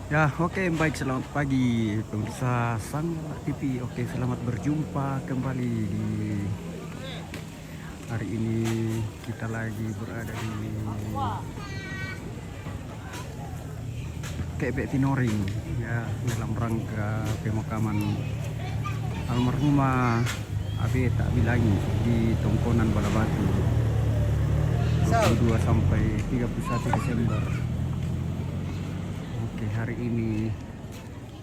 Ya, oke, baik. Selamat pagi pemirsa Sanggala TV. Oke, selamat berjumpa kembali di hari ini. Kita lagi berada di KP Tinoring, ya, dalam rangka pemakaman almarhumah Abe Tak Bilangi di Tongkonan Balabatu 22 sampai 31 Desember. Oke, hari ini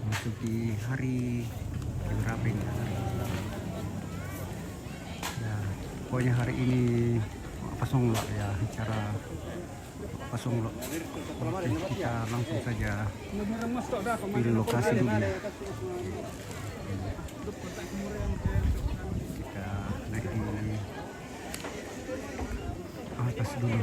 memasuki hari yang berapa ini? Ya, pokoknya hari ini apa songlok ya, cara apa songlok. Oke, kita langsung saja di lokasi dulu. Kita naik di atas dulu.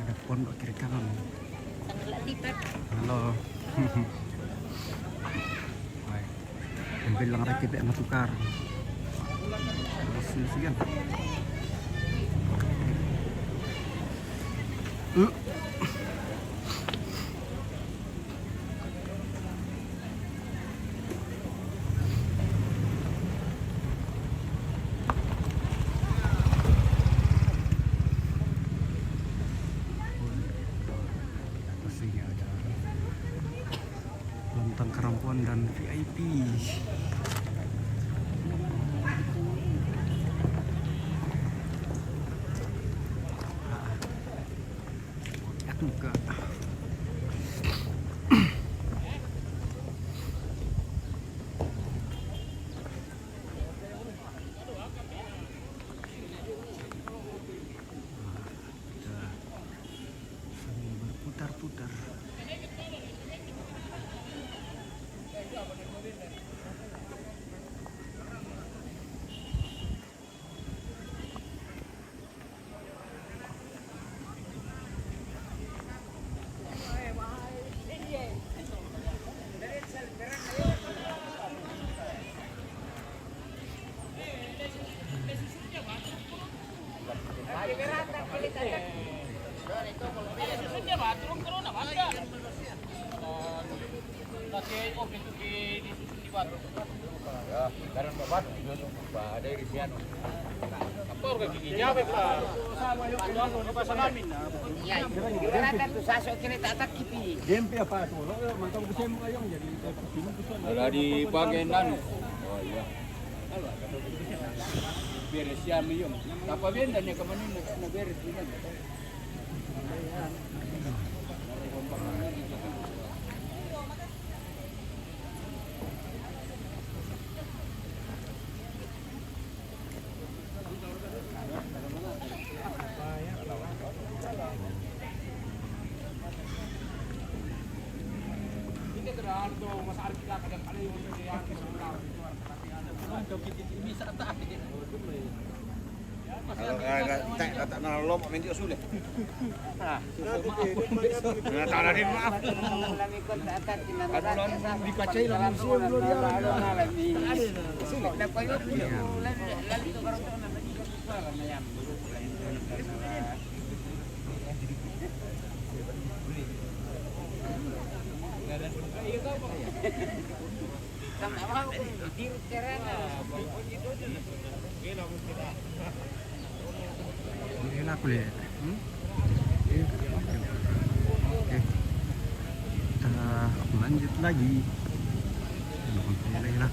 Ada pondok kiri kanan. Halo. Baik. Ambil lang rakit ang matukar. Sigan. Atasnya ada lontong kerampuan dan VIP. Juga sambil berputar-putar. Wala di bagian oh iya. Beres siya yung. Kapabenda niya kamanin na beres din. Kalau tak nolong minta usul. Nah, tak ada maaf. Adulan dikacai lalu siang dulu dia. Ini aku lihat. Oke. Kita lanjut lagi. Alhamdulillah.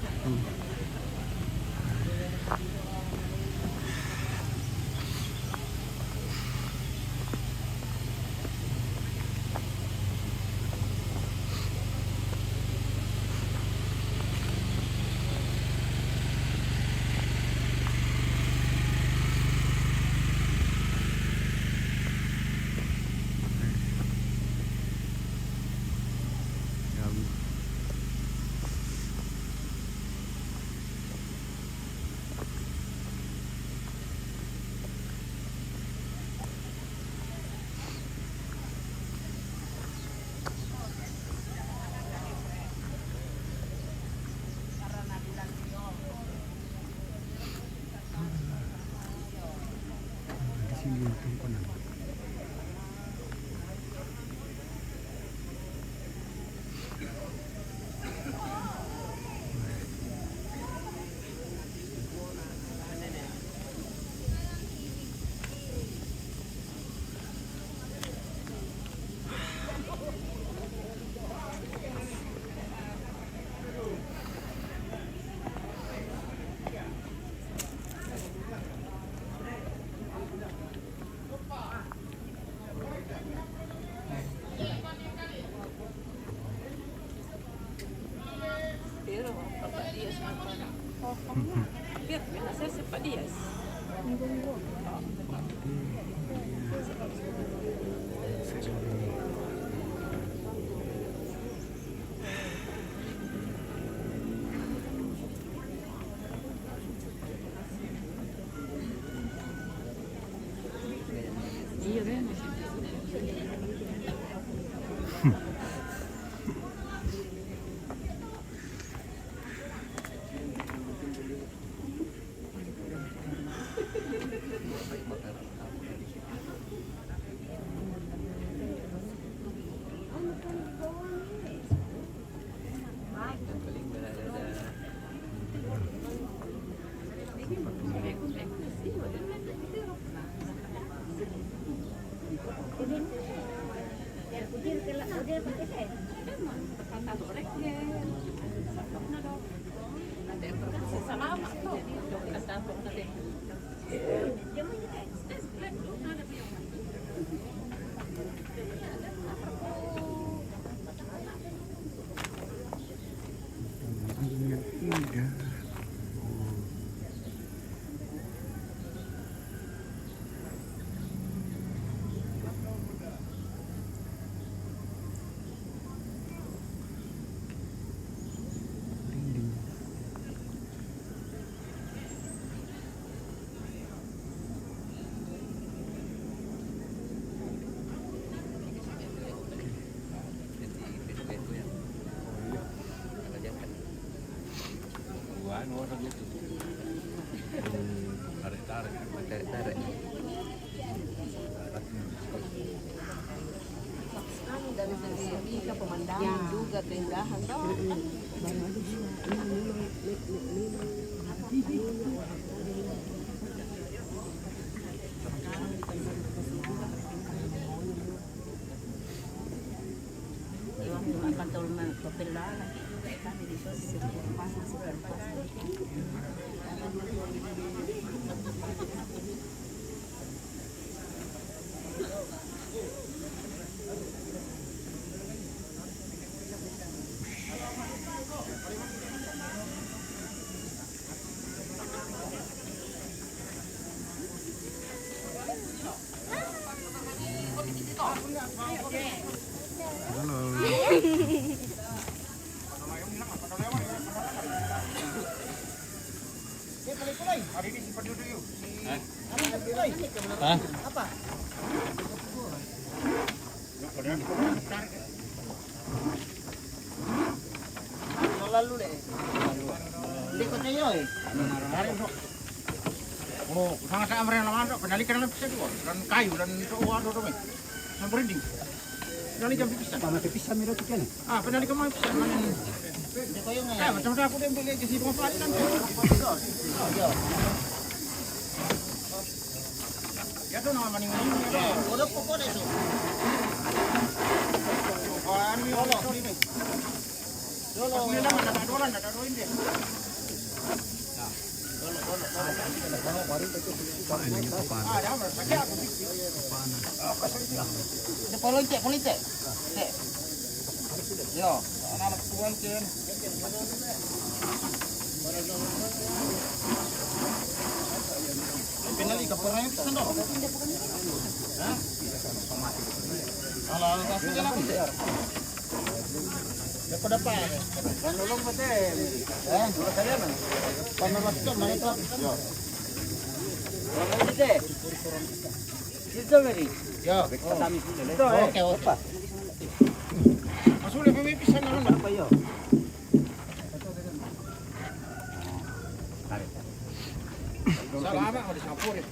Biar saya sempat dia. Iya kan? Dari segi ke pemandangan juga keindahan toh. Akan turun ke Pella lagi. Kami di situ pas Hari ini simpan dulu yuk. Apa? Lalu deh. Hindi ko tayo eh. Oh, sangat saya mereka lama kendalikan dalam pisah dua dan kayu dan itu waduh tuh, yang berending. Kendalikan pisah. Tama pisah miro tikan. Ah, kendalikan mau pisah mana ini? Hindi ko yung eh. Macam aku dia beli kasi mga palitan. Ya tuh nama maning maning. Udah pokok itu. Oh, ini Allah ini. Dolo. Ini nama ada dolan ada doin dia. Ada apa? Pakai aku. Ada polite. Yo, anak tuan ken. Pinali kapornya itu sendo. Hah? Ala kasih jalan aku. Dapat apa? Kan ulung pate. Dua kali mana? Pamasok mana itu? Yo. Orang itu. Itu beri. Yo, kami sudah. Oke, apa? Masuk lebih pisan naon apa yo? Salah apa di sampur ya?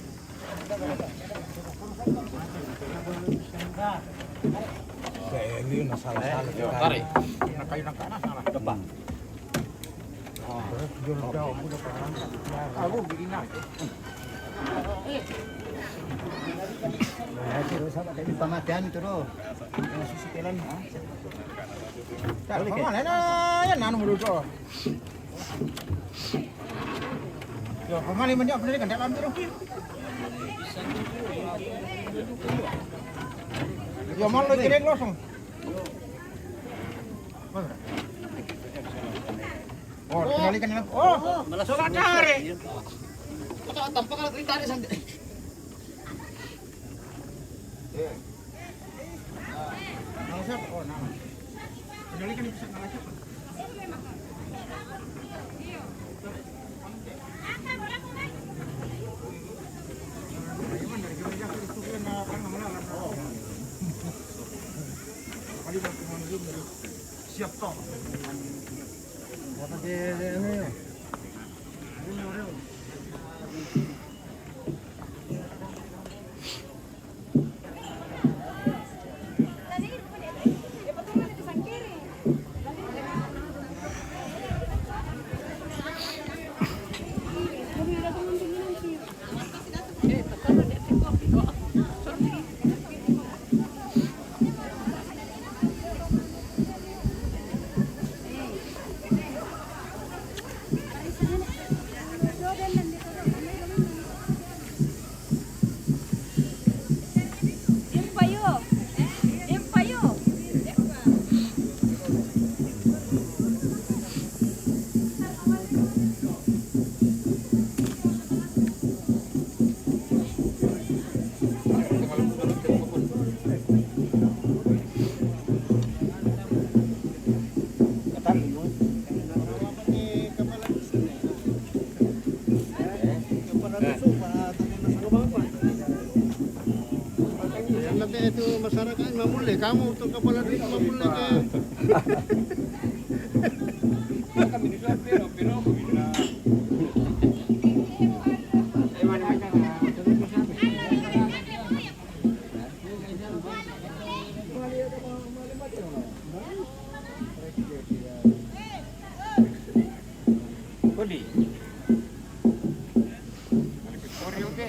Kayak ini masalah-salah. Tarik. Nak kayu nak kanan salah. Depan. Jauh udah parang. Aku bikin aja. Ya, terus sama tadi pamatian itu loh. Yang sisilan. Tak mana ya nanu mudo. Yo, kemana mana apa ni kan dalam tu. Yo, malu kira langsung. Oh, tinalikan nila. Malasok ka hari. Ito, tampak ka lang tali sa... Nalasap? Oh, naman. Tinalikan nila sa nalasap. Siap toh. Dapat ano yun? Itu masyarakat mamuli, kamu untuk kepala dito mamuli kayo. Kami di sana pero bila Kodi. Victoria oke.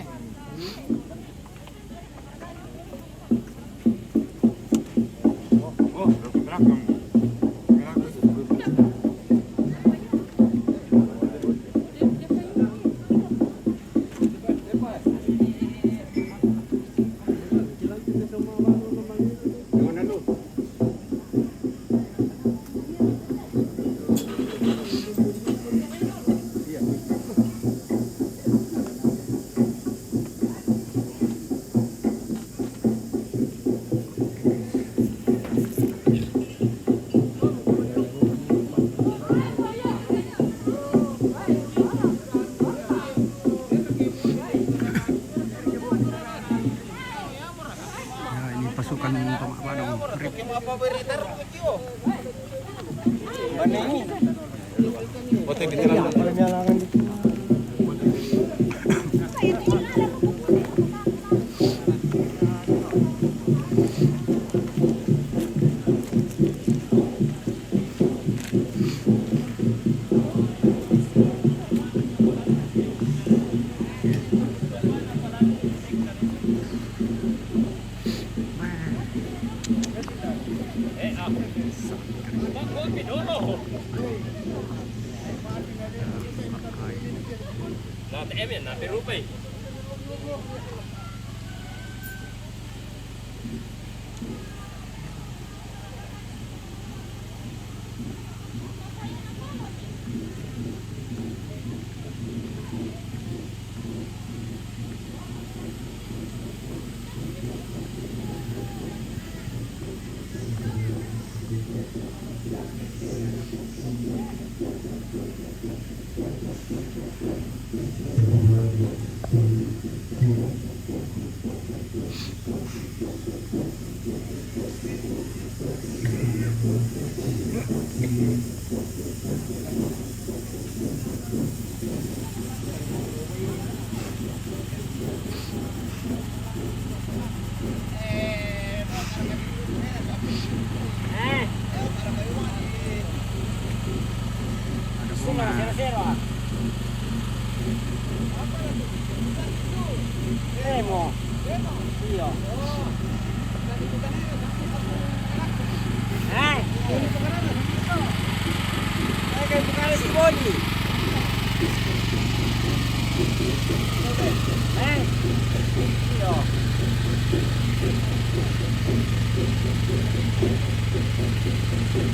Oh, belakang. Pasukan Pamadong Rip. Em ya, nanti rupai. Iya. Trabaho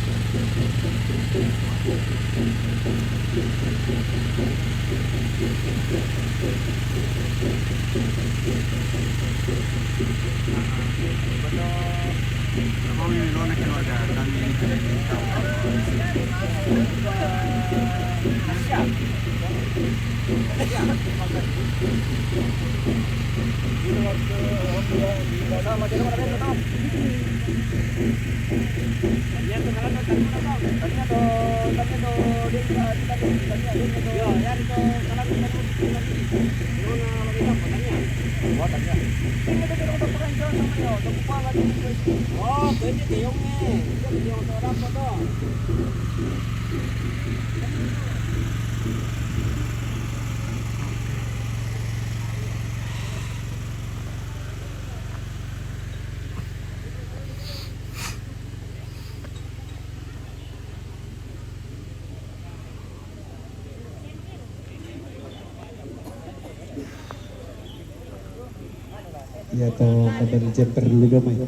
yung ilo na keluarga kami Oh, pwede tiyong eh. Tiyong orang po to. Ya atau kadang jemper ludo may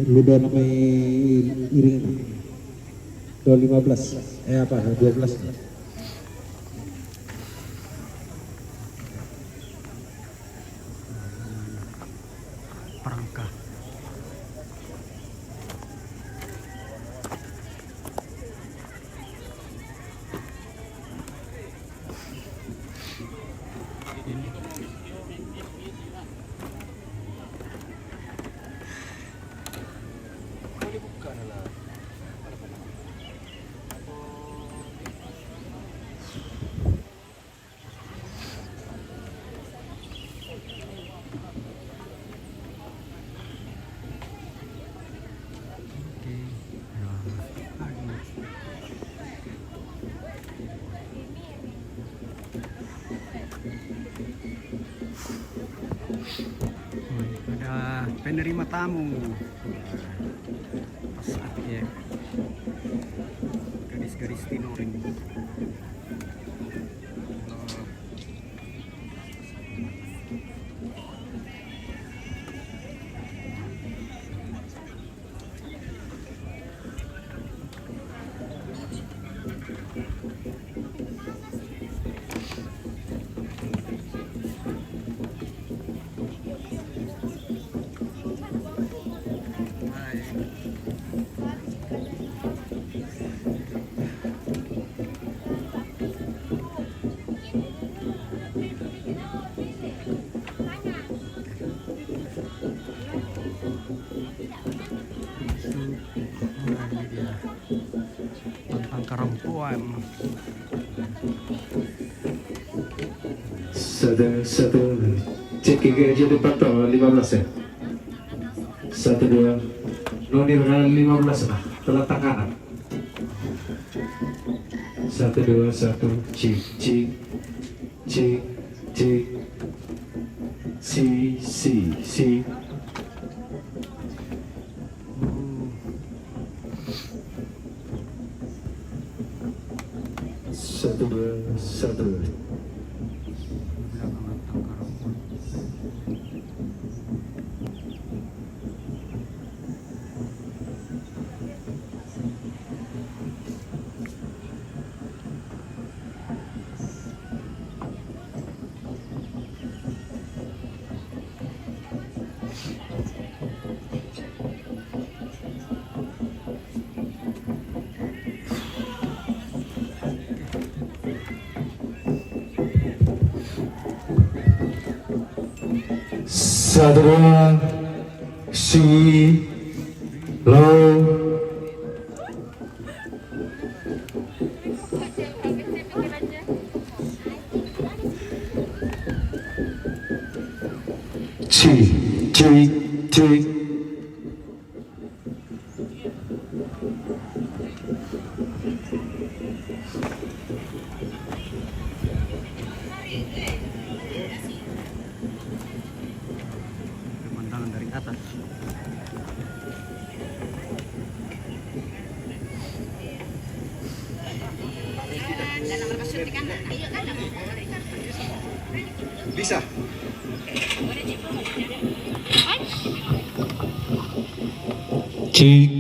ludo na may iring na 215 apa 12 perangka. Ada penerima tamu pas ya garis-garis tinoring. Ini dia tentang kerempuan. satu cek aja depan toh 15 ya 12 noni 15 nah terletak kanan 1 2 1 cik cik cik cik si 1 2 1 1 2 si lo cik Pemandangan dari atas. bisa cik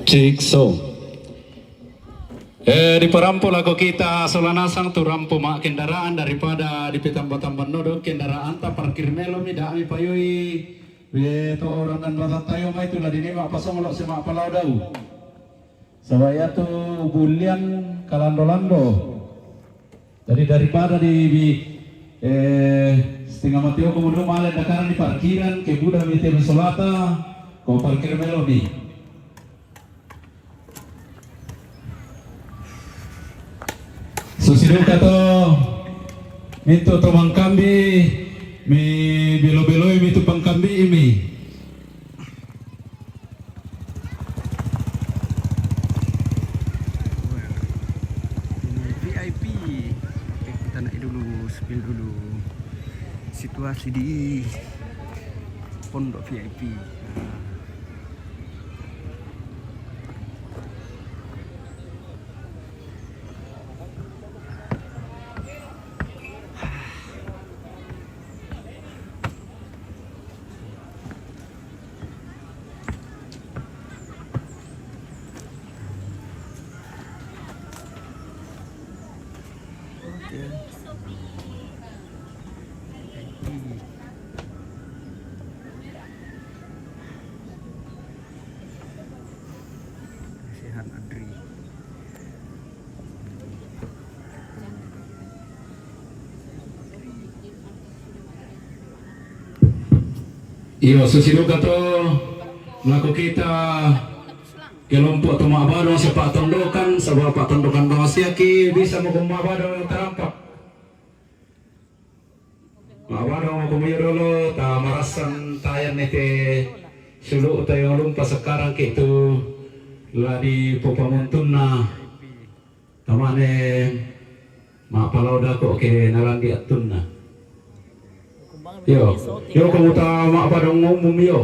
Jigsaw. Di perampo lagu kita solanasang tu rampo mak kendaraan daripada di petambah-tambah nodo kendaraan tak parkir melo mi dak mi payui to orang dan batat tayo mai tu ladini mak pasong lok semak palau dau sabaya tu bulian kalando-lando jadi daripada di setengah matio kemudian malah dakaran di parkiran ke budak mi telu solata ko parkir melo mi. Susidong kato minto tomang kambi mi belo-beloi mi tupang kambi imi. Ini VIP. Oke, kita naik dulu, spill dulu situasi di pondok VIP. Sehat Adri. Iyo susidong kato laku kita kelompok atau mabado sa patondokan sa bawah patondokan Bawasiaki bisa mo kung mabado ng terampak. Mabado mo kumiyo dulu ta marasan tayan nete sulu tayo lumpa sekarang gitu ladi popamuntun na tamane mapalau dako ke nalangi atun na. Yo kamu ta mabado ngumum yo.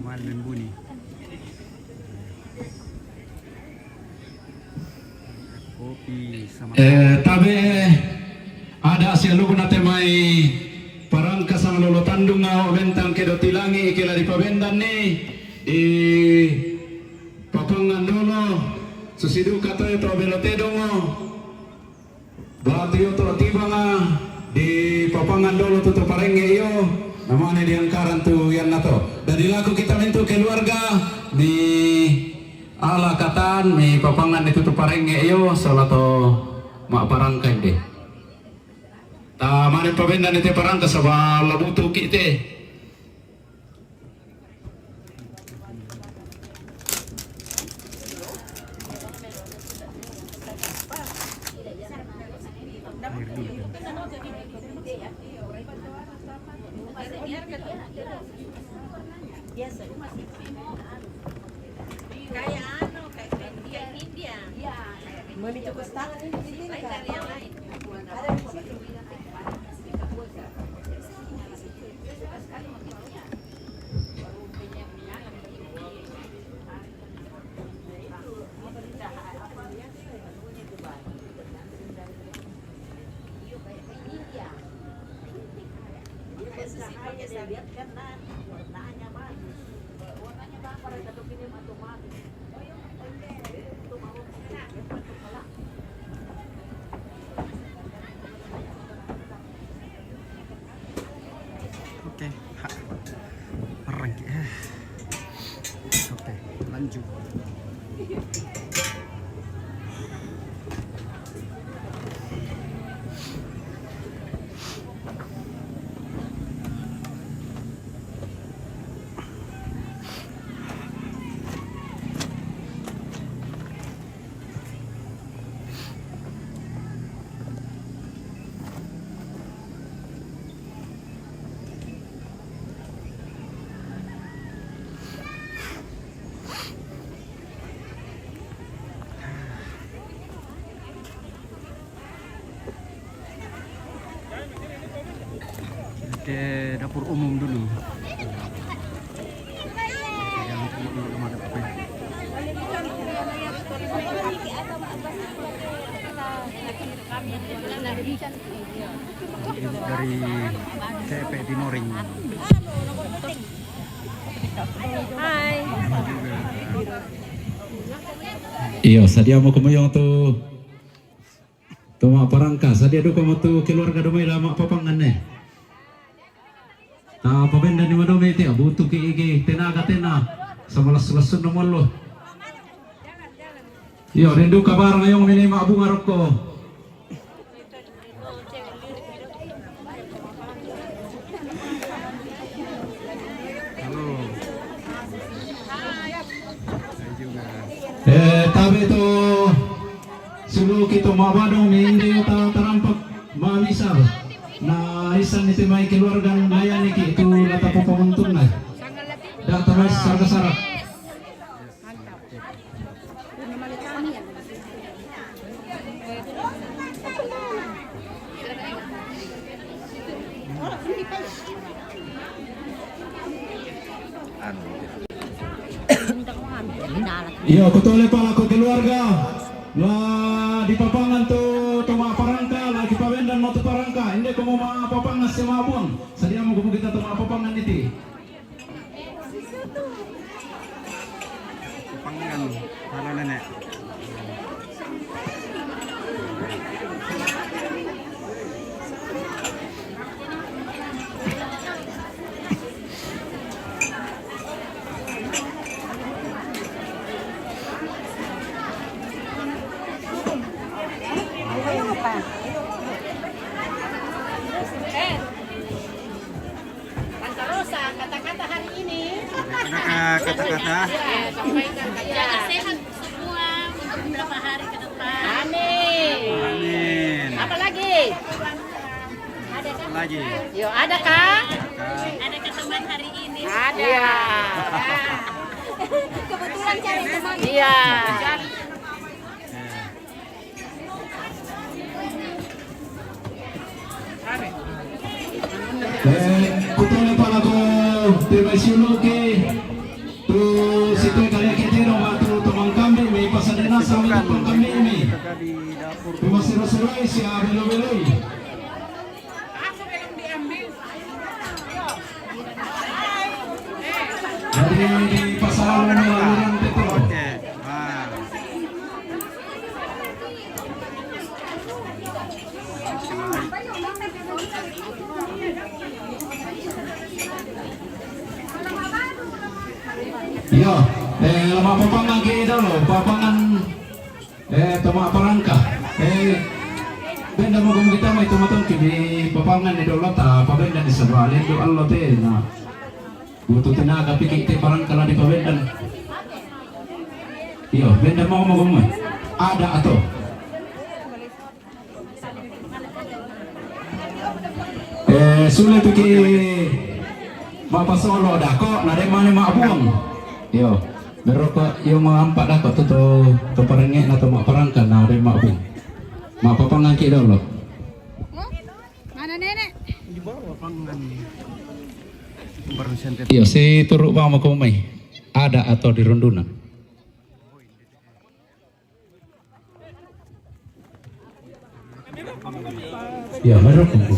Mahal dan bunyi. Kopi sama Tabe ada sialugo na temay parang kasang lolo tandung nga bentang kedo tilangi ikila di pabendan ni di papangan dolo susidu kato ito belotedo mo bati ito tiba nga di papangan dolo tuto parenge iyo namanya di angkaran tu yan na to dari laku kita mintu keluarga di ala katan mi papangan itu tu parenge iyo salato mak parangkai deh ta mane pabendan ite parangka sa labutu kite Kayak anu, kayak India. Iya. Mami tuh kestangan ini di sini kan. Yang lain. Ada di situ. Lihat karena warnanya bagus. Warnanya bagus pada satu film otomatis. Oke, rengki. Oke, lanjut. ke dapur umum dulu. Yang belum ada apa. Dari CP Tinoring. Hai. Iya, sadia mau kumuyong tu mak parangka, sadia do kamu tu keluarga domai lama papangan ne. Ta pabenda ni madome ti butuh ki tenaga samalas-lasun nomor lo. Iya, rindu kabar ngayong mini mak bunga rokko. Halo. Saya juga. Tapi tu sulu kita mabadong hindi ta tarampak mamisar na isan iti may keluarga ng bayan iki itu lata po pamuntun na data may sarga-sarap. Iya, kutuloy pala ko keluarga na di papangan to tuma parangka lagi pawendan mo to parangka hindi ko mo mapapangan si mabon sadia mo gumo kita tuma papangan iti Pangan. Halo nenek. Tante Rosa, kata-kata hari ini. Adakah kata-kata? Jaga sehat semua untuk beberapa hari ke depan. Amin. Amin. Apa lagi? Lagi. Yo, ada kah? Ada ketemuan hari ini. Ada. Kebetulan cari teman. Iya. kutuloy pala ko ti may suluki tu situ kaya kitiro ba tu tumang kami may pasadena sa amin ang kami mi Kita di dapur. tu masiro-siroy si Abelo-beloy. Jadi di pasaran ng aliran dito. Oke. Ah. Iya, lama papangan kita loh, papangan tama parangka. Benda mo kung kita may tumatong kini papangan ni Dolot pabenda di sebalin do Allah te na. Butuh tenaga pikir te parangka lah di pabendan. Iya, benda mo kung ada atau sulit pikir mapasolo dako na de mana mabuang. Yo, beroko yung mga ampat dako to parengge na to maparangka na de mabung. Mapapangan ki daw lo. Mana nenek? Di bawah pangan. Baru sentet. Iya, si turuk bang makumay. Ada atau di rundunan? Ya, meron po.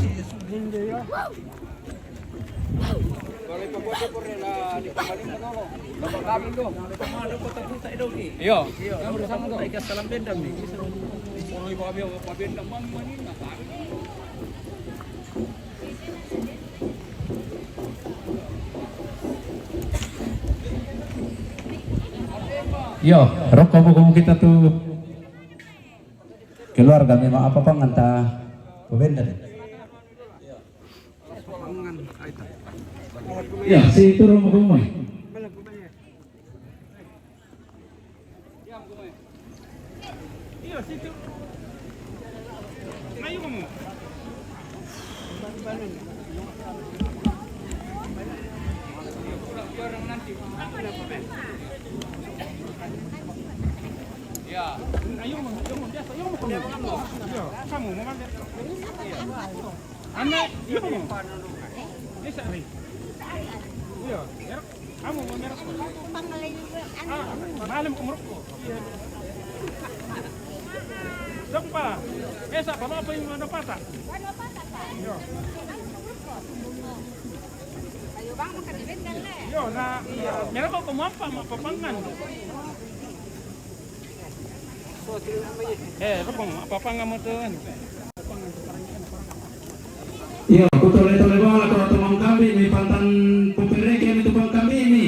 Iyo, kamu bersama tuh. Ikas salam dendam nih. Orang ibu abi dendam mana ini nggak tahu. Yo, rokok buku kita tuh keluarga memang apa panganta pembenda. Pangan. Aita. Ya, si turun buku. Anak, iya mo. Bisa rin. Iya, meron. Kamu mo meron ko. Malam kumurok ko. Dok pa. Esa, paano pa yung ano pata? Iya. Yo, na meron ko kumapa, mapapangan. Rupong, mapapangan mo doon. Iya, kutuloy-tuloy ba wala ko tumang kami, may pantan pupire kami tubang kami ini.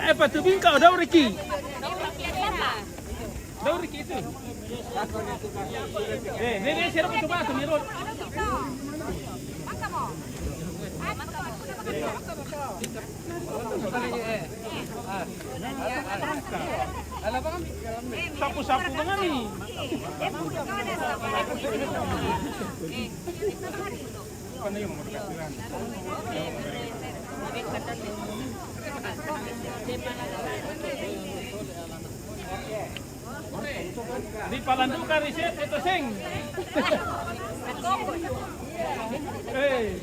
Apa tu bingkau daw Ricky? Daw Ricky itu. Nene siapa tu batu mirot? Sapu-sapu dengan ni. Ano yung mga kasiran? Di palandukan riset itu sing.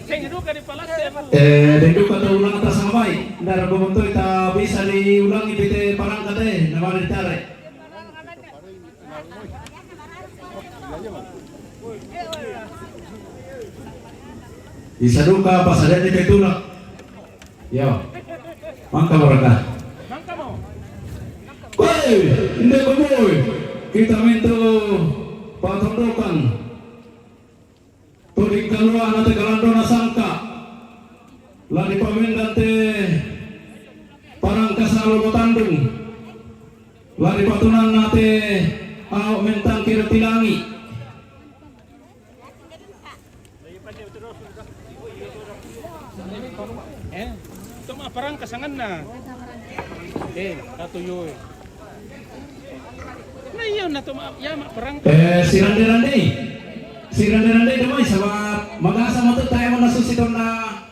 Sing itu kan di palasep. Dito ka to ulang atas samay. Ndara bumunto ita bisa diulang ibite parang kate naman ditare. Isa duka pasadan di petulak. Yo. Mangka mereka. Mangka mo. Woi, hindi ko boy. Kita minto patondokan. Tulig kalwa na tegalando na sangka. Lani pamindante parang kasalo Tandung. Lani patunan nate au mentang kira tilangi. Ito mga parang kasangan na. Katuyo eh. Na yun na ito mga parang. Si Randy. Si Randy naman sabat mag-asa mo tayo mga nasusiton na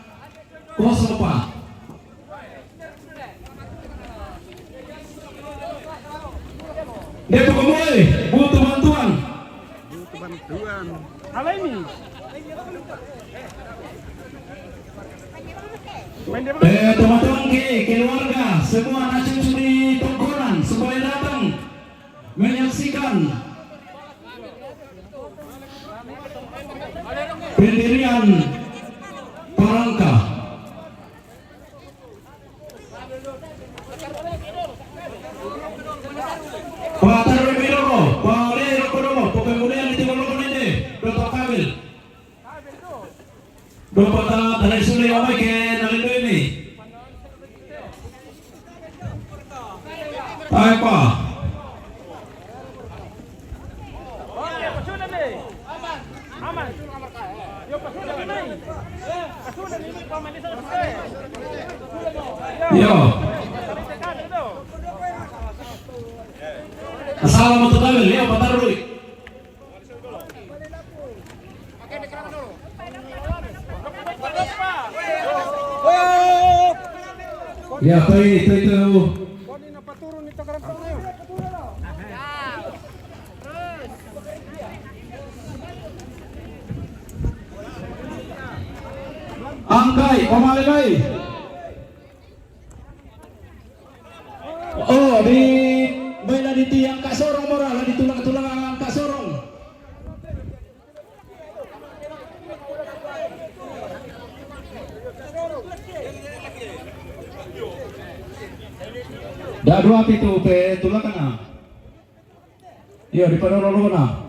koso pa. Dito kamoy, butuh bantuan. Butuh bantuan. Apa ini? Teman-teman keluarga semua nacung di tongkonan supaya datang menyaksikan pendirian Parangka. Pak Tarwi Widodo, Pak Lero Kodomo, pemulihan di Timur Lokon ini, Dr. Kamil. Bapak Tanai Sule Omai ke Nalindo ini. Apa? Aman. Yo pasudan ini. Pasudan ini pamalis selesai. Yo. Assalamualaikum Kamil, ya Pak Tarwi. Ya, itu. Angkai, pemalingai. Oh, di bela di tiang Kak Sorong moral, di tulang-tulang Kak Sorong. Dah dua pitu pe tulang kana. Iya di padorolo na.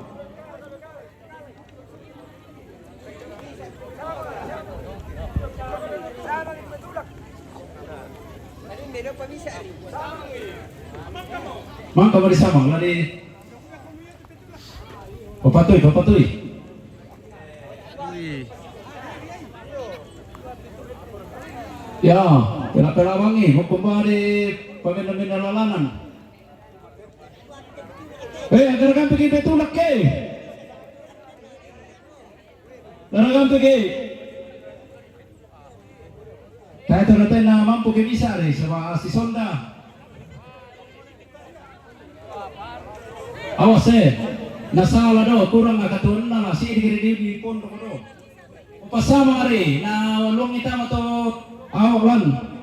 Mangka mo di samang ladi. Papatoy. Ya, kena wangi, mau kembali pemimpin lalanan. Agar kan pergi betulak ke. Garagan pergi. Kaya ito natin na mampu kibisa rin sa si Sonda. Awas nasala do kurang katun na si di pondok do. Pasama rin na walong ita mo to awan.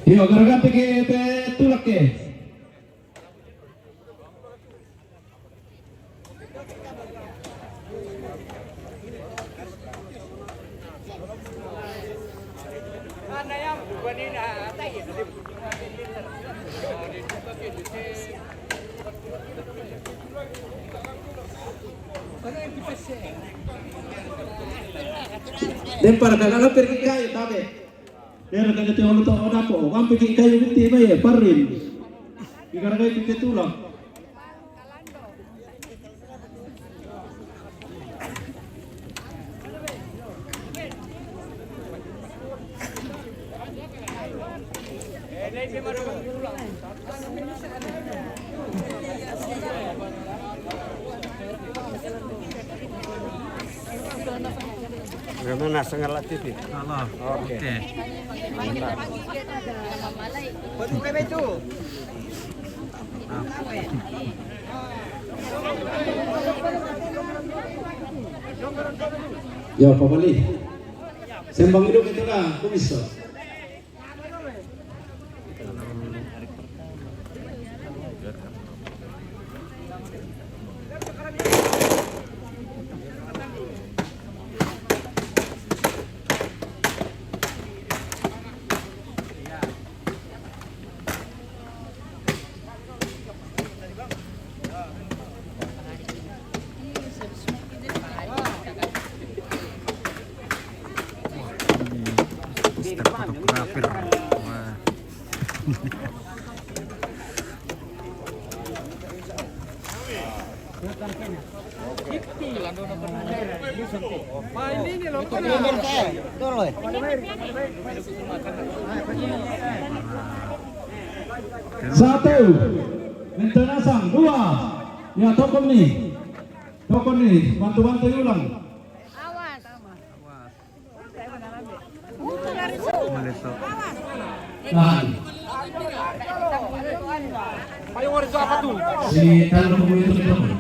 Yo, garagan pergi tulak ke. Dan para kakak pergi kayu tabe. Dia kada tengok to ada po. Kam pergi kayu binti ba ya parin. Ikara kayu binti tulang. Bagaimana setengah TV? Allah. Oke. Ya, pabali. Sembang hidup itu lah, kumis. Fotografer. Wah. Satu, minta nasang. Dua, ya tokon nih, bantu-bantu ulang. Malito. Tahan. Si Tano mo itu kita pun.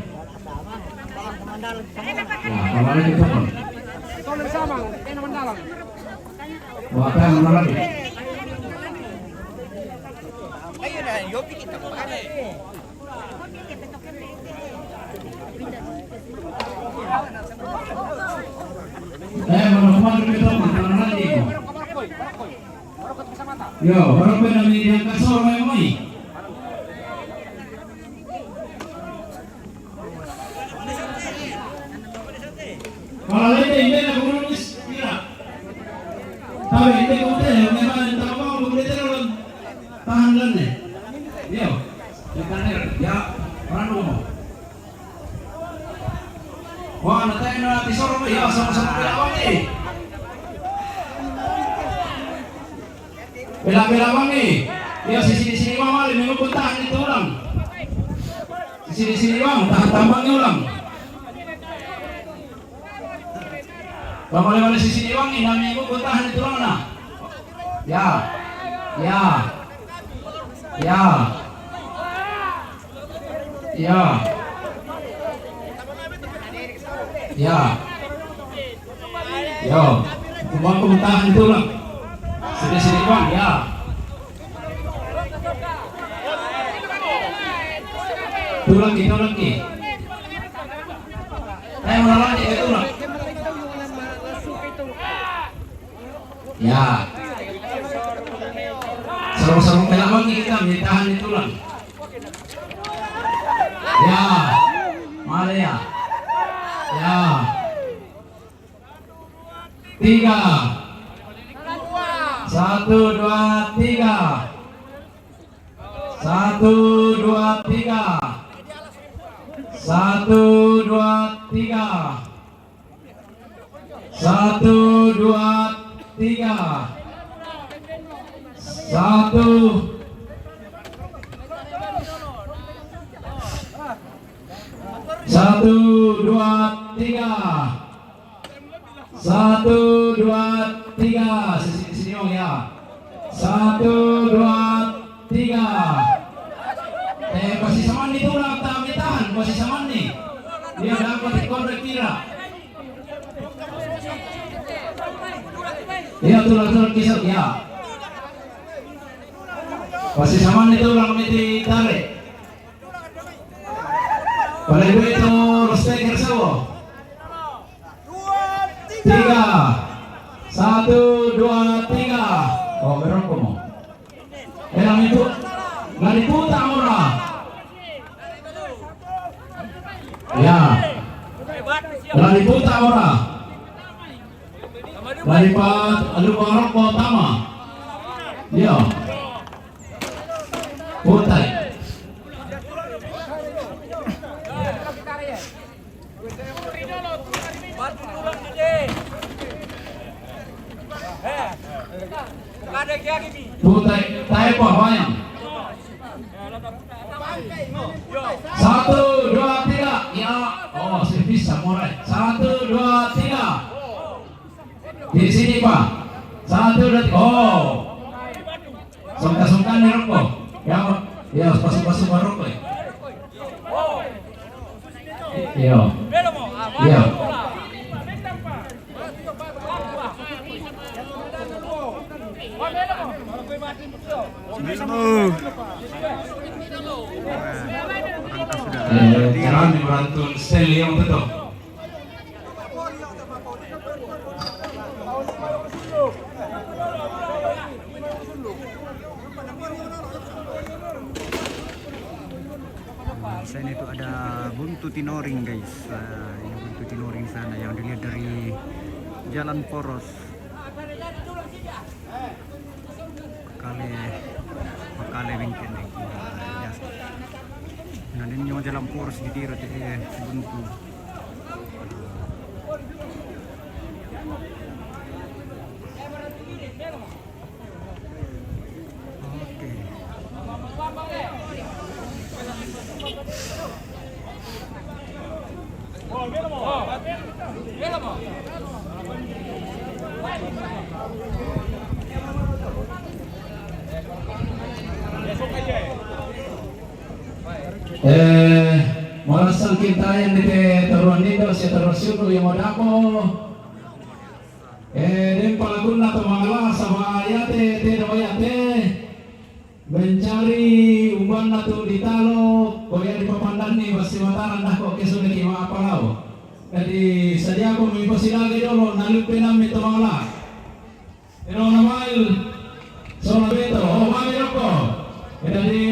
Nah, kemarin kita pun. Wah, apa yang menarik? Mana kita pun nanti. Yo, orang penami yang kasar mai. Kalau ini nak urus kira. Tapi ini kita memang tak mau begitu orang tahan lagi. Yo, ya, orang ngomong. Wah, nanti nak disuruh ya sama-sama berlawan ni. Bela-bela wangi. Ya sini-sini mama minggu pun tahan itu ulang. Sini-sini bang, tahan tambangnya ulang. Bang sini wangi, minggu pun tahan itu ulang nah. Ya. Ya. Ya. Ya. Ya. Yo, bang pun tahan itu ulang. Sini bang, ya. Tulang lagi. Mana lagi itu lah. Ya. Sarung-sarung pelak lagi kita tahan itu lah. Ya. Mana ya? Ya. 3. 1, 2, 3. 1, 2, 3. 1, 2, 3. 1, 2, 3. 1. 1, 2, 3. 1, 2, 3. Sini ya. 1, 2, 3. Masih sama nih tuh lah tahan, masih sama nih. Dia dapat korek kira. Iya tulang kisah ya. Masih sama nih tulang miti tarik. Pada itu respect kersawo. 3. 1, 2, 3. Oh berapa kamu? Elang itu nggak diputar orang. Ya, nggak diputar orang. Daripada alu barang pertama. Ya. Putai. Putai, tai apa bayang? 1, 2, 3. Ya, oh servis samurai. 1, 2, 3. Di sini Pak. 1, 2, 3. Oh. Sungkan-sungkan nih rokok. Ya pasuk-pasuk rokok. Iya. Iya. Jangan berantun style yang betul. Selain itu ada buntu tinoring guys. Ini buntu tinoring sana yang dilihat dari jalan poros. Pakale wingkin nih. Nah ini yung jalan poros ditiro ti buntu. Oke. Marasal kita yang di taruhan dito si Tarasyono yang ada ko. Din palakun na tumangala sa bayate, bayate. Mencari umban na to ditalo, kuya di papandan ni basi mataran na ko keso ni maapalaw. Jadi sadia ko may pasilagi dolo nalupin namin tumangala. Pero namal so nabito, mami ko. Jadi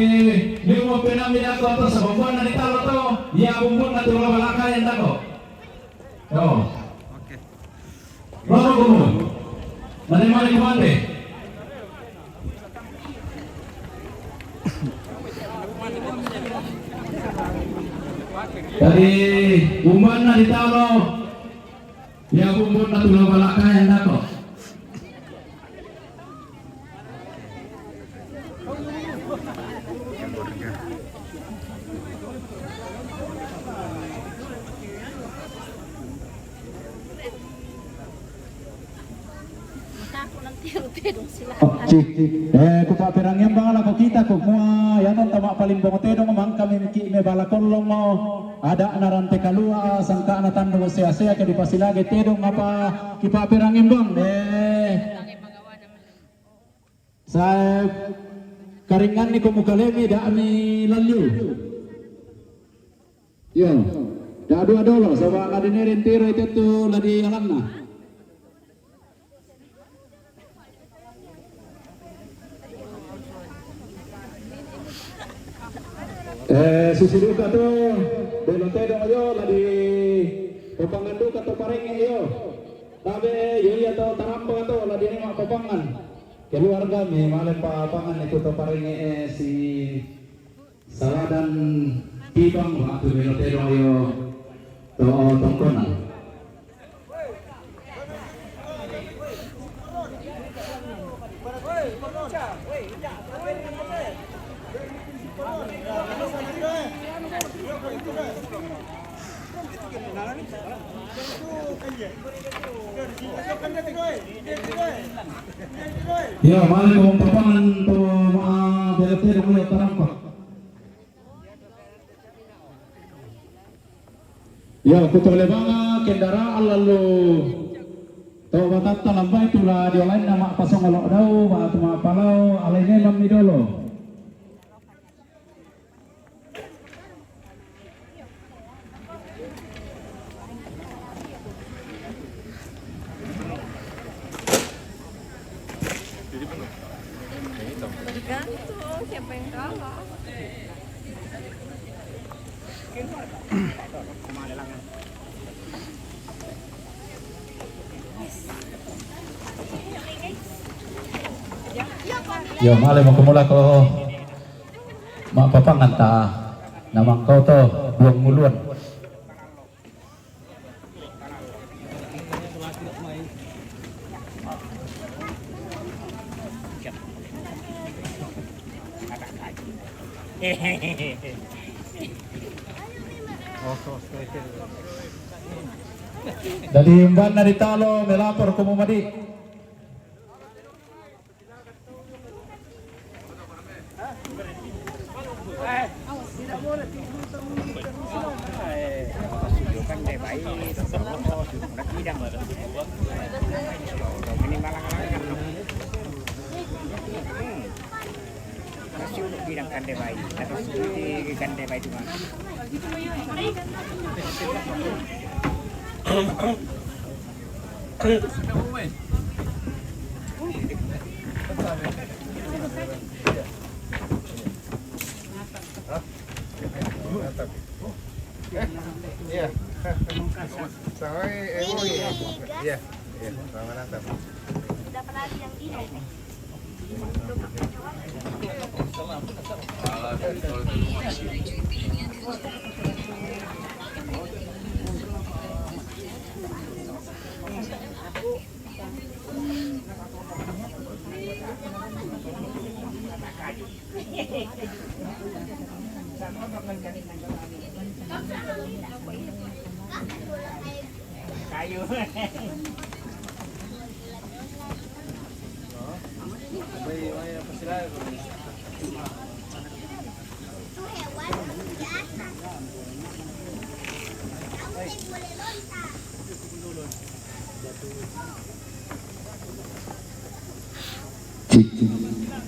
ni mo pinamili ako to sa bumbuan na ditalo to. Ya bumbuan na to balakayan nako. Yo. Oke. Bago gumo. Mali kumande. Dari bumbuan na ditalo. Ya bumbuan na to balakayan nako. Kupa perang yang bala ko kita ko mua yanon tama palimbong tedong mang kami miki me bala kolong mo ada narante kalua sangka na tando sia-sia ke dipasilage tedong apa kipa perang yang bang sa karingan ni kumukalemi da ami lalu yo da dua dolo sama kadinerin tiro itu tu ladi alamna. Susiduka to belonte dong yo ladi papangandu kato pareng yo tabe yo ya to tarampo to ladi ni mak papangan keluarga me malen papangan itu to pareng si saladan tibang waktu belonte dong yo to tongkona Ya, mali kong papangan to BLT dong yo tarampa. Ya, kutole banga kendaraan lalu to batata lambai tula di lain nama pasong olok dau ma tuma palau alaine mami dolo. Tergantung siapa yang kalah. Yo, mali mo kumula ko mak papangan ta namang kau to buang muluan. Dari Mbak Naritalo melapor ke Mumadi. Dapat lagi yang ini.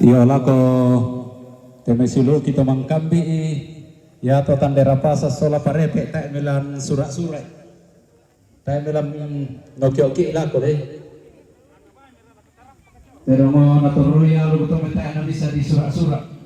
Iyalah ko temesilu kita mangkambi ya to tandera pasa sola parepe tak milan surat-surat tak milan ngokioki lah ko deh pero mo naturuli ya lu betul betul na bisa di surat-surat.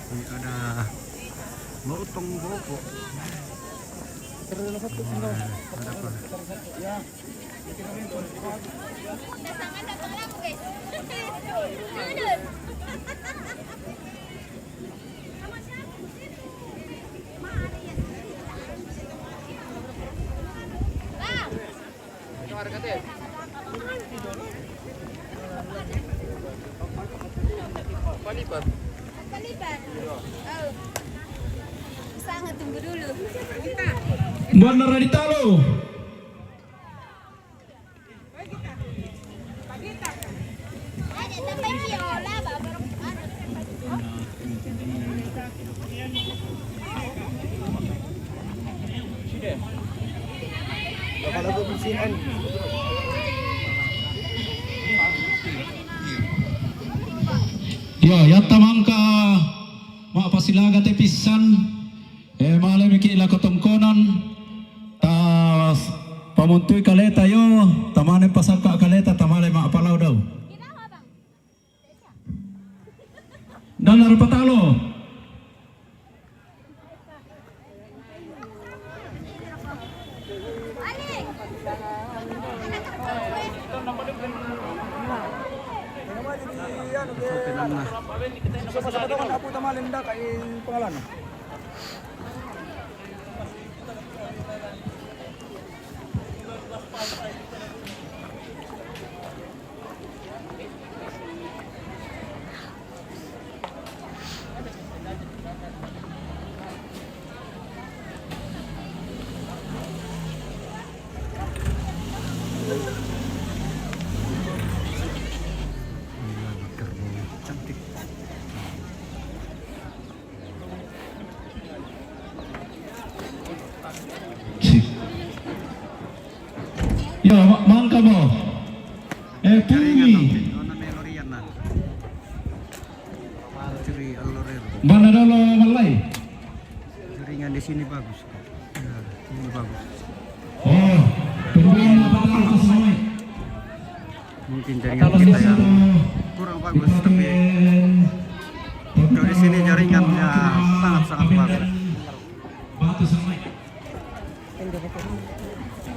Ini ada lotong boko. Ada apa? Palipan. Oh. Sangat tunggu dulu. Mbak Naritalo. Ada sampai viola, bapak. Kalau gue bersihin. Ya, yatta mangka mak pasilaga te pisan malam iki ila kotongkonan tas Pamuntui kaleta yo, tamane pasaka kaleta tamale mak palau daw. Dan harus patalo. Aku tamalin dah kain pengalaman. Cantik. Ya, mangka mo. Jaringan Pumi. Dona Melorian na. Curi Alorero. Mana dolo malay. Jaringan di sini bagus. Ya, ini bagus. Oh, pembunuhan patalo to semua. Mungkin jaringan kita yang kurang bagus, tapi kalau di sini jaringannya sangat-sangat bagus. Batu semua.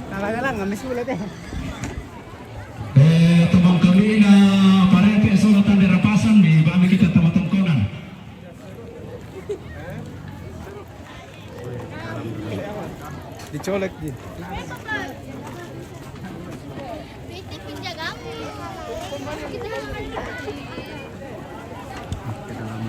Kala-kala ngamis ulit eh. Teman kami na parete sulatan dirapasan di bami kita tamatungkonan. Dicolek di. Ke dalam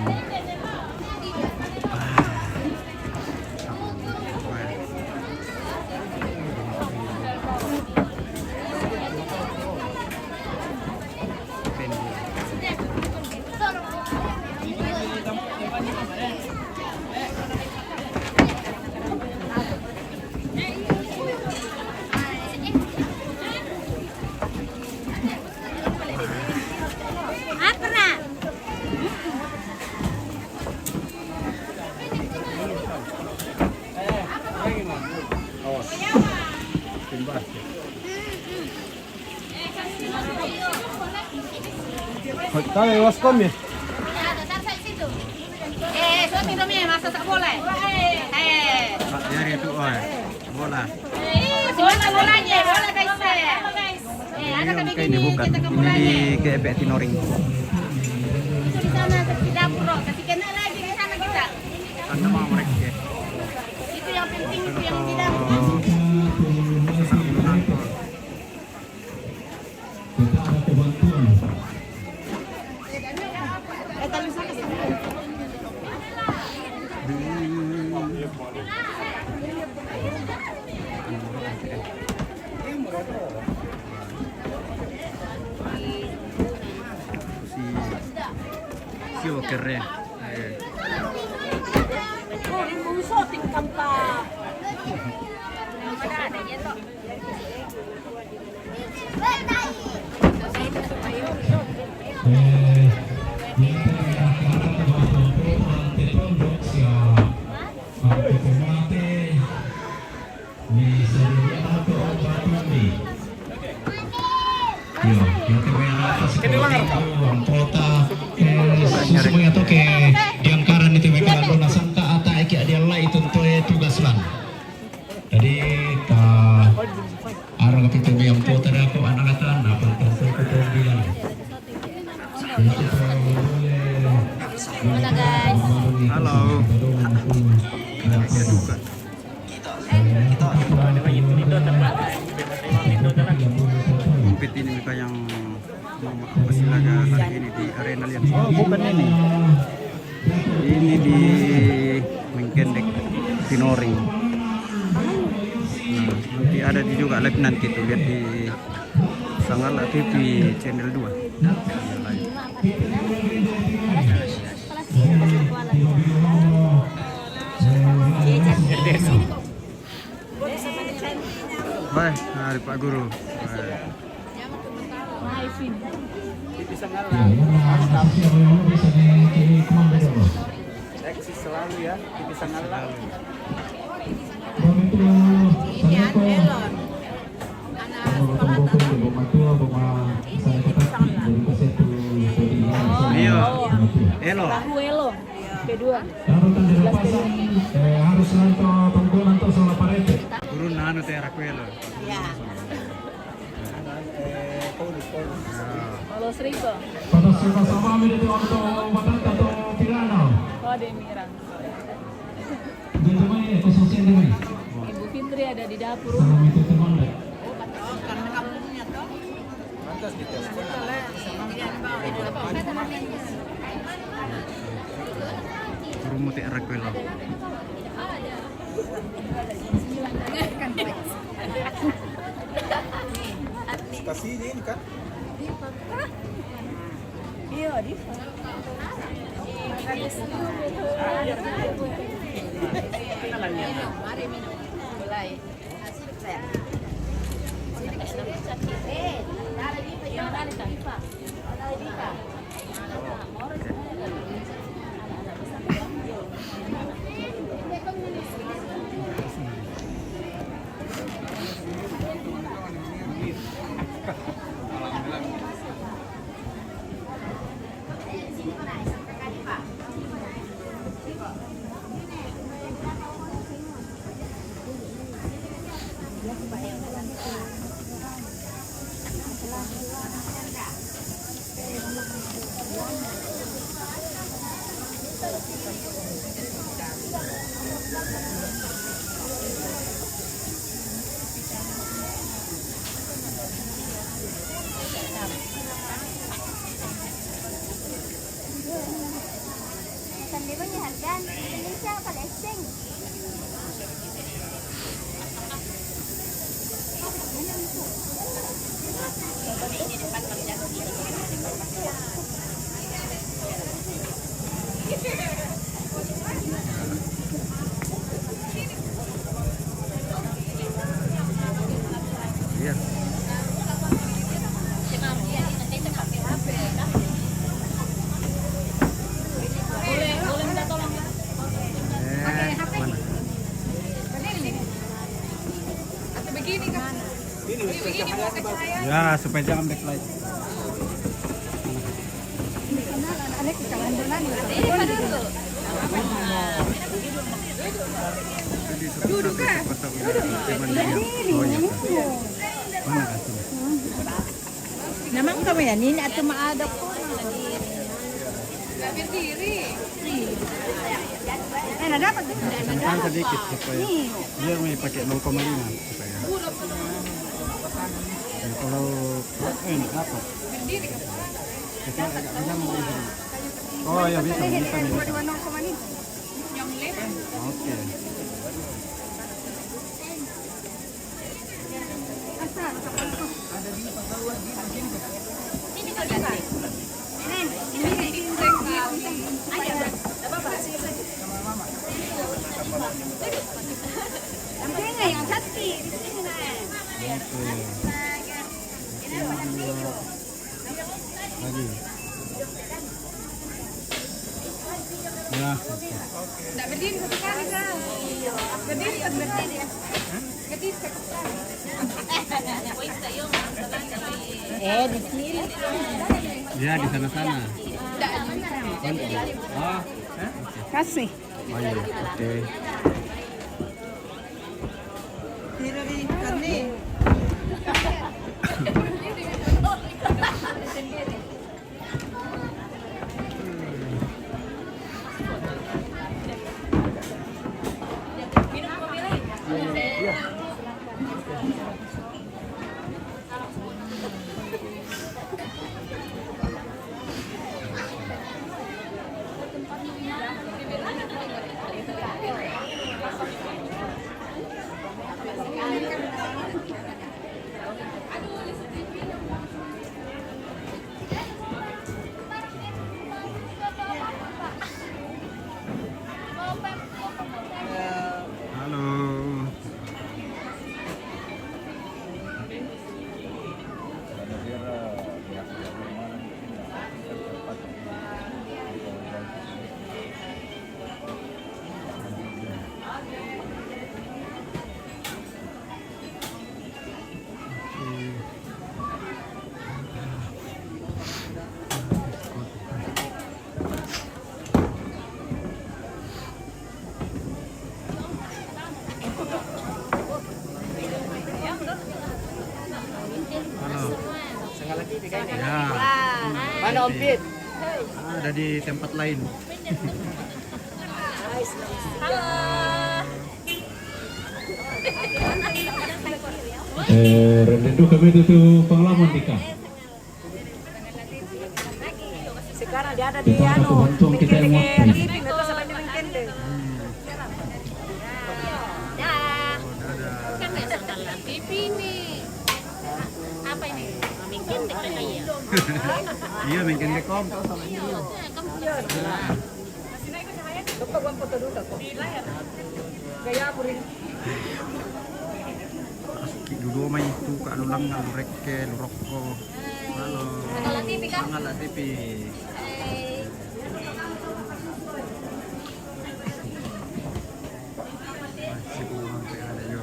Tahu waskom ya? Suami dong ya, masa tak boleh. Pak Jari itu bola. Mana bolanya? Bola guys. Ada kami Ini bukan. Ini di GP Tinoring. Di sana di dapur, kasih kena lagi di sana kita. Anda mau mereka. Itu yang penting itu yang di dapur. Sio keren. Semuanya tuh ke diangkaran itu mereka lalu nasangka ata iki dia lai tentu tugas lan. Jadi ka arang itu yang foto aku anak kata apa tentu kita bilang. Halo guys. Halo. Bukit ini mereka yang Pasilaga kali ini di Arena Lian. Oh, bukan ini. Ini di Mengkendek Tinoring. Nah, nanti ada di juga live nanti tuh lihat di Sangala TV channel 2. Baik, hari Pak Guru. Eksis selalu ya, di Sangala. Elo. Rahuelo. Kedua. Darutan dirapasan harus nanto tunggulan to sola parete. Turun na ano tayo Raquelo. Ya. Los Rico. Pada sama-sama dito to batata to Pirano. Oh, Demirang. Dito may khususnya di may. Ibu Fitri ada di dapur. Salam itu teman deh. Turun mo tayo Raquelo. Stasinya ini kan? Iya, di. Mari minum. Mulai. Sandi ko nihargan. Indonesia Palestine. Iya. Boleh minta tolong ya? Mana? Ya, supaya jangan backlight. Duduk kan? Mana kasih? Naman kami yan, ini atau maada po. Dapat Sangkan sedikit supaya biar may pakai 0,5 supaya. Ya, kalau enak dapat. Kita agak bisa mengisi. Oh ya bisa. Oke. yang sakit. Lagi. Ya. Tidak berdiri satu kali kan? Berdiri kan berdiri ya? Berdiri satu kali. Di sini. Ya di sana-sana. Oh, Kasih. oh iya, oke. Tidak di kami. Ya, Mana Om Pit? ada di tempat lain. Rendu kami itu pengalaman nikah. Sekarang dia ada di anu, bantuan kita yang waktu. Kan nggak salah TV nih. Apa ini? Mungkin dek kayaknya. Iya, mungkin dekom. Dulu mah itu kak lulang lurek ke lurokko. Halo. Ngala TV kah? Ngala TV. Masih kurang ada yo.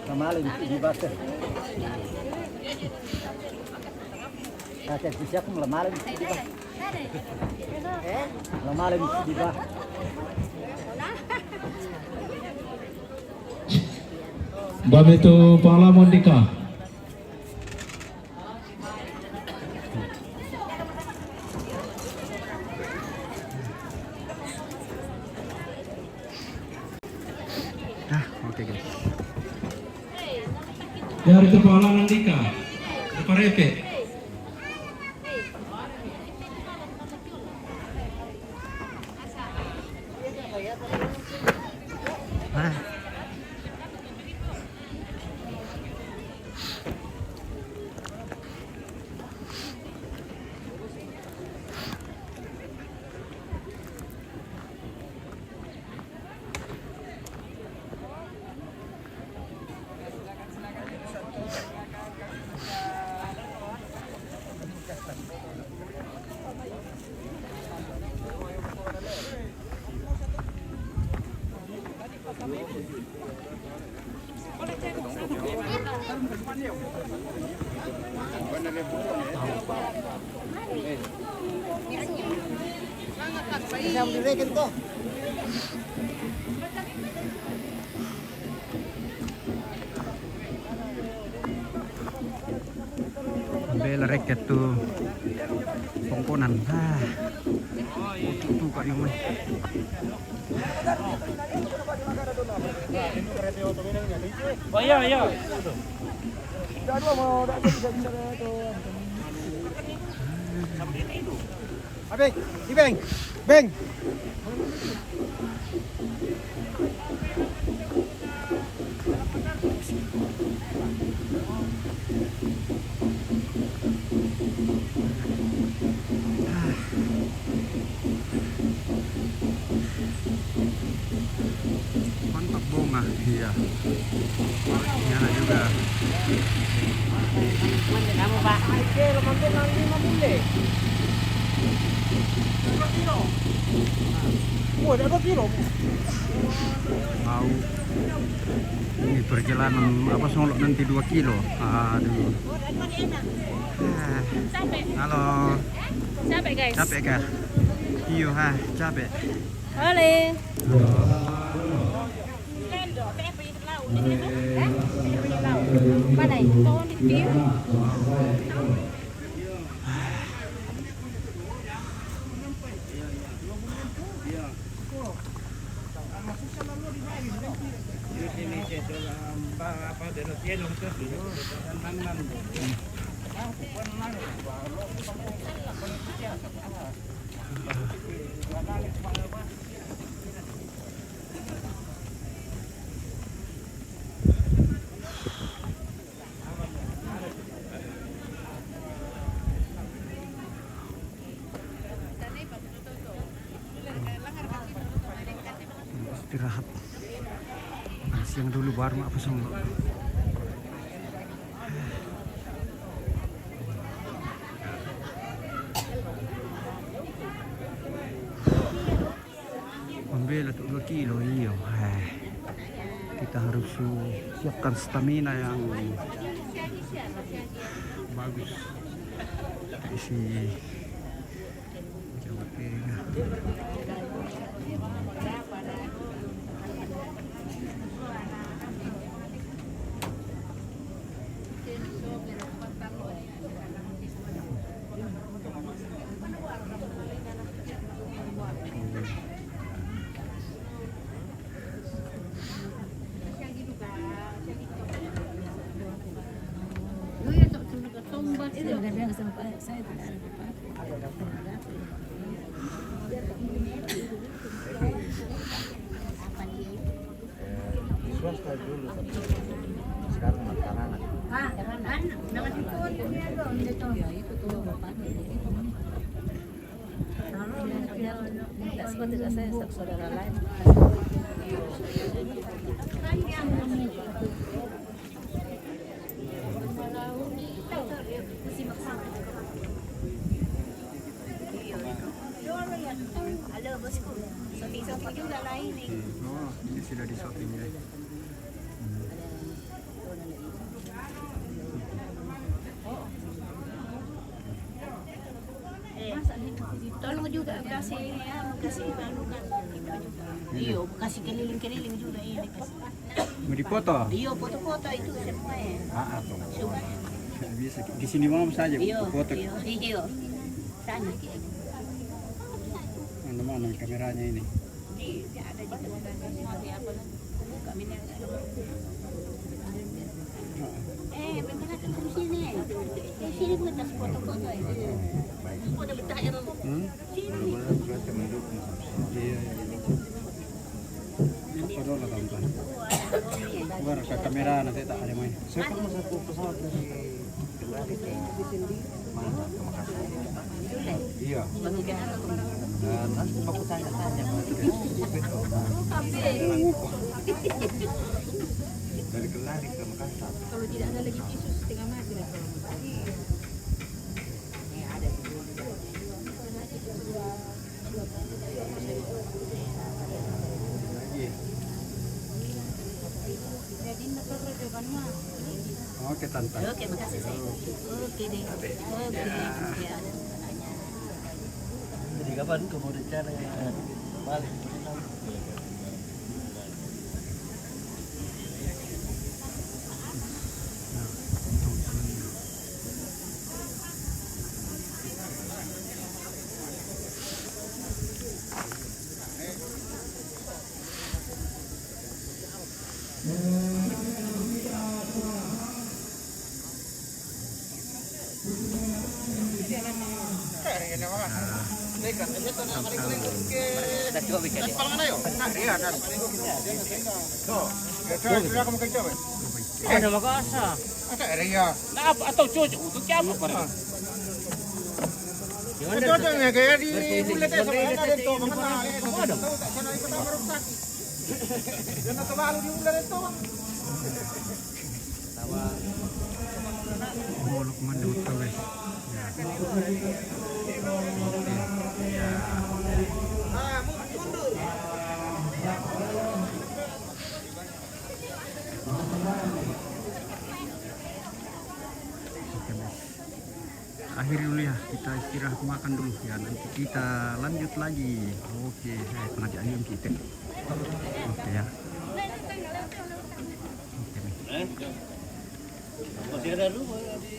Kemarin di Basel. Kakek siap melamarin di Basel. Melamarin di Basel. Bab itu pengalaman nikah. Oke guys. Dari kepala nikah, Parepe. Bisa direken kok. Bela rakyat tuh pongkonan. Itu kak yang Oh iya iya. Abeng, Ibeng, Beng. mantap bunga, iya. Nyala juga. Kamu Pak. Mau ini perjalanan apa Solok nanti 2 kilo. Aduh. Halo. Capek guys. Capek kah? Iyo capek. Boleh. Mana itu? siang dulu baru mak pasang lo. Ambil untuk 2 kilo iyo. Kita harus siapkan stamina yang bagus. Isi Jawa Tengah. Saudara lain. Halo bosku, sopi juga lah ini. Oh, ini sudah di shopping ya. Tolong juga kasih balukan kita juga. Iyo, kasih keliling-keliling juga ini kasih. Mau dipoto? Iyo, foto-foto itu semua ya. Coba. Bisa di sini malam saja Iyo, foto. iyo. Sana. Mana kameranya ini? Di ada di tengah di apa? Buka minyak. Bentar datang ke sini. Di sini kita foto-foto itu. Foto bertahir. Iya. Apa dulu tonton? Keluar ke kamera nanti tak ada main. Saya pernah satu pesawat dari Kendari ke mana ke Makassar. Iya. Dan aku tanya-tanya dari Kendari ke Makassar. Kalau tidak ada lagi tisu setengah mati lah. Oke tante. Oke, makasih saya. Oke deh. Oke. Ya. Jadi kapan kamu rencana balik? Ada Makassar. Ada area. Nah, atau cucu untuk siapa pada? Cocoknya kayak di bulat ya sama ada itu mengenal ini tahu tak sana ikut sama rumah sakit. Jangan terlalu di bulat itu. Muluk mendut guys. Ya. Ah, mundur. Akhir dulu ya, kita istirahat makan dulu ya, nanti kita lanjut lagi. Oke, pengajian yang kita. Oke ya. Oke. Masih ada rumah di